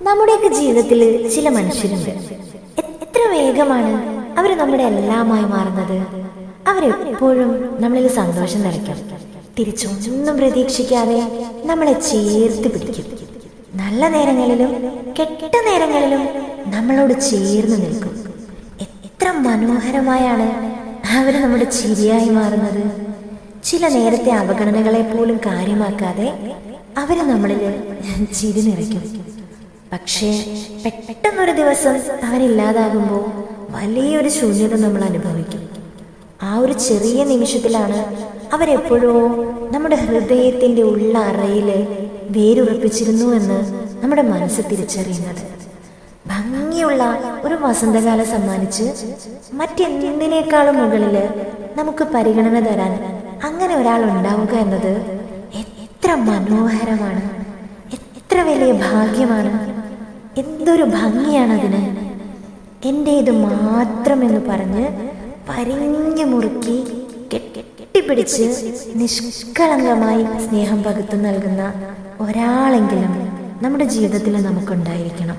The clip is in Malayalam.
നമ്മുടെയൊക്കെ ജീവിതത്തിൽ ചില മനുഷ്യരുണ്ട്. എത്ര വേഗമാണ് അവർ നമ്മുടെ എല്ലാമായി മാറുന്നത്. അവരെപ്പോഴും നമ്മളിൽ സന്തോഷം നിറയ്ക്കും. തിരിച്ചൊന്നും പ്രതീക്ഷിക്കാതെ നമ്മളെ ചേർത്ത് പിടിക്കും. നല്ല നേരങ്ങളിലും കെട്ട നേരങ്ങളിലും നമ്മളോട് ചേർന്ന് നിൽക്കും. എത്ര മനോഹരമായാണ് അവർ നമ്മുടെ ചിരിയായി മാറുന്നത്. ചില നേരത്തെ അവഗണനകളെ പോലും കാര്യമാക്കാതെ അവര് നമ്മളിൽ ചിരി നിറയ്ക്കും. പക്ഷേ പെട്ടെന്നൊരു ദിവസം അവരില്ലാതാകുമ്പോൾ വലിയൊരു ശൂന്യത നമ്മൾ അനുഭവിക്കും. ആ ഒരു ചെറിയ നിമിഷത്തിലാണ് അവരെപ്പോഴോ നമ്മുടെ ഹൃദയത്തിൻ്റെ ഉള്ള അറയിൽ വേരുറപ്പിച്ചിരുന്നു എന്ന് നമ്മുടെ മനസ്സ് തിരിച്ചറിയുന്നത്. ഭംഗിയുള്ള ഒരു വസന്തകാലം സമ്മാനിച്ച് മറ്റെന്തിനേക്കാളും മുകളിൽ നമുക്ക് പരിഗണന തരാൻ അങ്ങനെ ഒരാൾ ഉണ്ടാവുക എന്നത് എത്ര മനോഹരമാണ്, എത്ര വലിയ ഭാഗ്യമാണ്, എന്തൊരു ഭംഗിയാണതിന്. എൻ്റേത് മാത്രമെന്ന് പറഞ്ഞ് പരിഞ്ഞു മുറുക്കി കെട്ടിപ്പിടിച്ച് നിഷ്കളങ്കമായി സ്നേഹം പകുത്തു നൽകുന്ന ഒരാളെങ്കിലും നമ്മുടെ ജീവിതത്തിൽ നമുക്കുണ്ടായിരിക്കണം.